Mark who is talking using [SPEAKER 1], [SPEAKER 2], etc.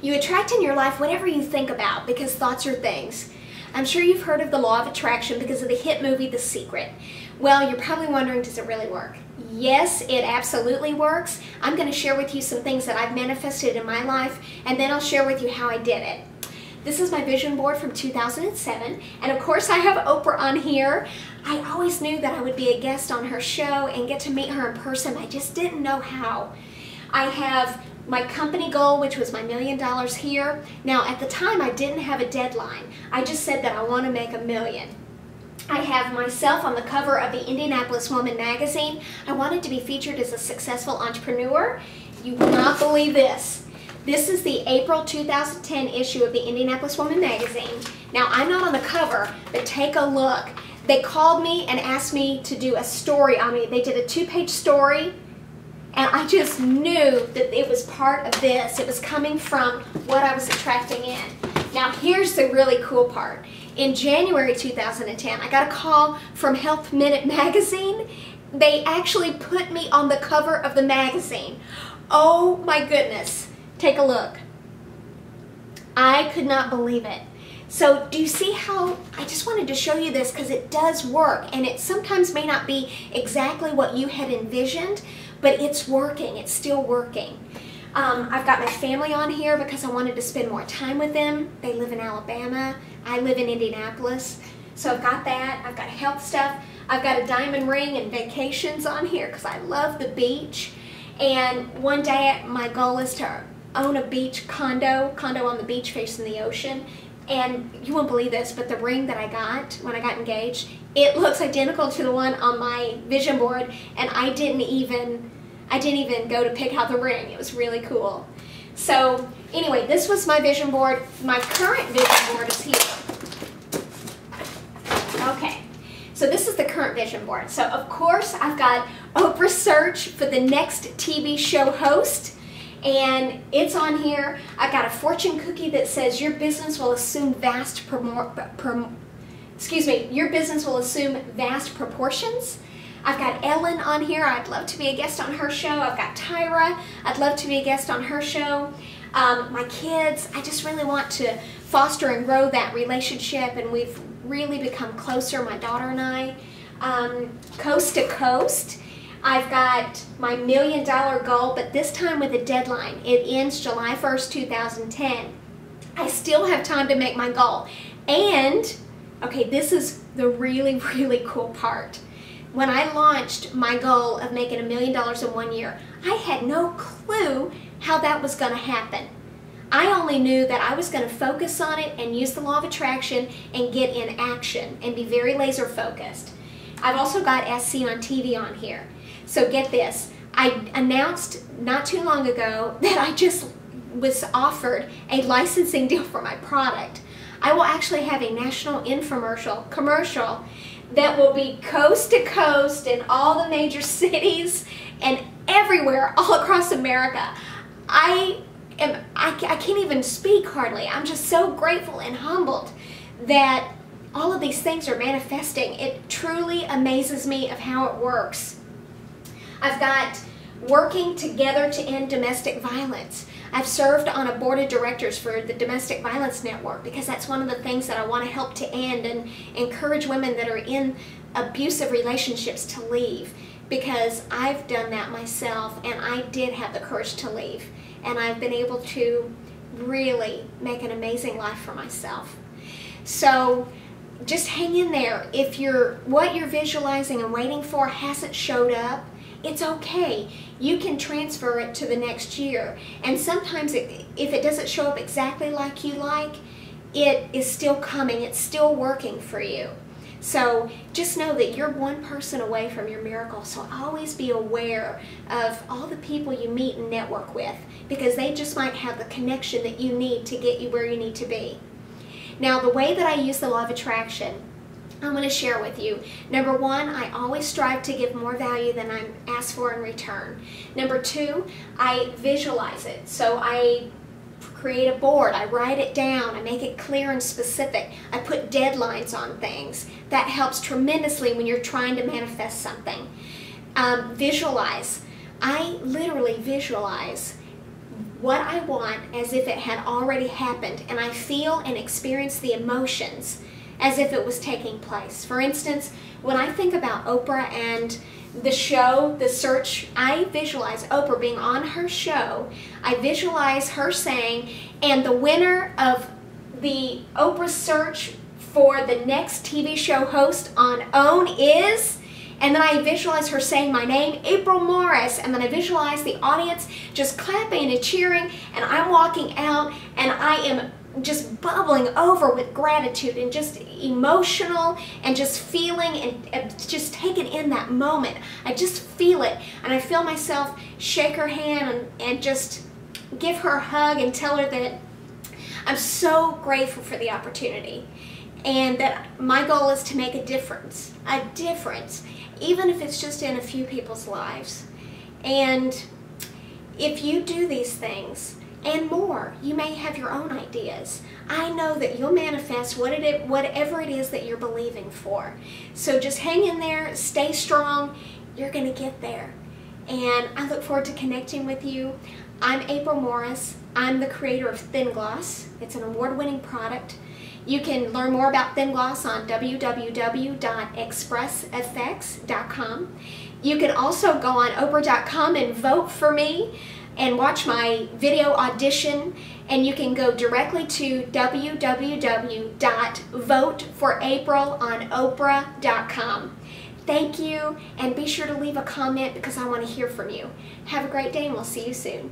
[SPEAKER 1] You attract in your life whatever you think about because thoughts are things. I'm sure you've heard of the law of attraction because of the hit movie The Secret. Well, you're probably wondering, does it really work? Yes, it absolutely works. I'm going to share with you some things that I've manifested in my life, and then I'll share with you how I did it. This is my vision board from 2007, and of course I have Oprah on here. I always knew that I would be a guest on her show and get to meet her in person. I just didn't know how. I have my company goal, which was my $1 million here. Now, at the time, I didn't have a deadline. I just said that I want to make $1 million. I have myself on the cover of the Indianapolis Woman magazine. I wanted to be featured as a successful entrepreneur. You will not believe this. This is the April 2010 issue of the Indianapolis Woman magazine. Now, I'm not on the cover, but take a look. They called me and asked me to do a story on me. They did a 2-page story. And I just knew that it was part of this. It was coming from what I was attracting in. Now here's the really cool part. In January 2010, I got a call from Health Minute magazine. They actually put me on the cover of the magazine. Oh my goodness. Take a look. I could not believe it. So do you see how, I just wanted to show you this because it does work, and it sometimes may not be exactly what you had envisioned, but it's working, it's still working. I've got my family on here because I wanted to spend more time with them. They live in Alabama, I live in Indianapolis. So I've got that, I've got health stuff, I've got a diamond ring and vacations on here because I love the beach. And one day my goal is to own a beach condo on the beach facing the ocean. And you won't believe this, but the ring that I got when I got engaged, it looks identical to the one on my vision board, and I didn't even go to pick out the ring. It was really cool. So anyway, this was my vision board. My current vision board is here. Okay, so this is the current vision board. So of course I've got Oprah search for the next TV show host. And it's on here. I've got a fortune cookie that says your business will assume vast proportions. I've got Ellen on here. I'd love to be a guest on her show. I've got Tyra. I'd love to be a guest on her show. My kids, I just really want to foster and grow that relationship, and we've really become closer, my daughter and I. Coast to coast. I've got my $1 million goal, but this time with a deadline. It ends July 1st, 2010. I still have time to make my goal. And, okay, this is the really, really cool part. When I launched my goal of making $1 million in 1 year, I had no clue how that was going to happen. I only knew that I was going to focus on it and use the law of attraction and get in action and be very laser focused. I've also got SC on TV on here. So get this, I announced not too long ago that I just was offered a licensing deal for my product. I will actually have a national commercial that will be coast to coast in all the major cities and everywhere all across America. I can't even speak hardly. I'm just so grateful and humbled that all of these things are manifesting. It truly amazes me of how it works. I've got working together to end domestic violence. I've served on a board of directors for the Domestic Violence Network because that's one of the things that I want to help to end, and encourage women that are in abusive relationships to leave, because I've done that myself and I did have the courage to leave, and I've been able to really make an amazing life for myself. So just hang in there. If what you're visualizing and waiting for hasn't showed up, it's okay. You can transfer it to the next year. And sometimes if it doesn't show up exactly like you like, it is still coming. It's still working for you. So just know that you're one person away from your miracle. So always be aware of all the people you meet and network with, because they just might have the connection that you need to get you where you need to be. Now, the way that I use the law of attraction, I'm going to share with you. Number one, I always strive to give more value than I'm asked for in return. Number two, I visualize it. So I create a board, I write it down, I make it clear and specific. I put deadlines on things. That helps tremendously when you're trying to manifest something. Visualize. I literally visualize what I want as if it had already happened, and I feel and experience the emotions as if it was taking place. For instance, when I think about Oprah and the show, The Search, I visualize Oprah being on her show. I visualize her saying, and the winner of the Oprah search for the next TV show host on OWN is, and then I visualize her saying my name, April Morris, and then I visualize the audience just clapping and cheering, and I'm walking out, and I am just bubbling over with gratitude and just emotional and just feeling and just taking in that moment. I just feel it, and I feel myself shake her hand and just give her a hug and tell her that I'm so grateful for the opportunity and that my goal is to make a difference, even if it's just in a few people's lives. And if you do these things, and more, you may have your own ideas. I know that you'll manifest whatever it is that you're believing for. So just hang in there, stay strong, you're going to get there. And I look forward to connecting with you. I'm April Morris. I'm the creator of Thin Gloss. It's an award-winning product. You can learn more about Thin Gloss on www.expressfx.com. You can also go on Oprah.com and vote for me and watch my video audition, and you can go directly to www.voteforapril.oprah.com. Thank you, and be sure to leave a comment because I want to hear from you. Have a great day, and we'll see you soon.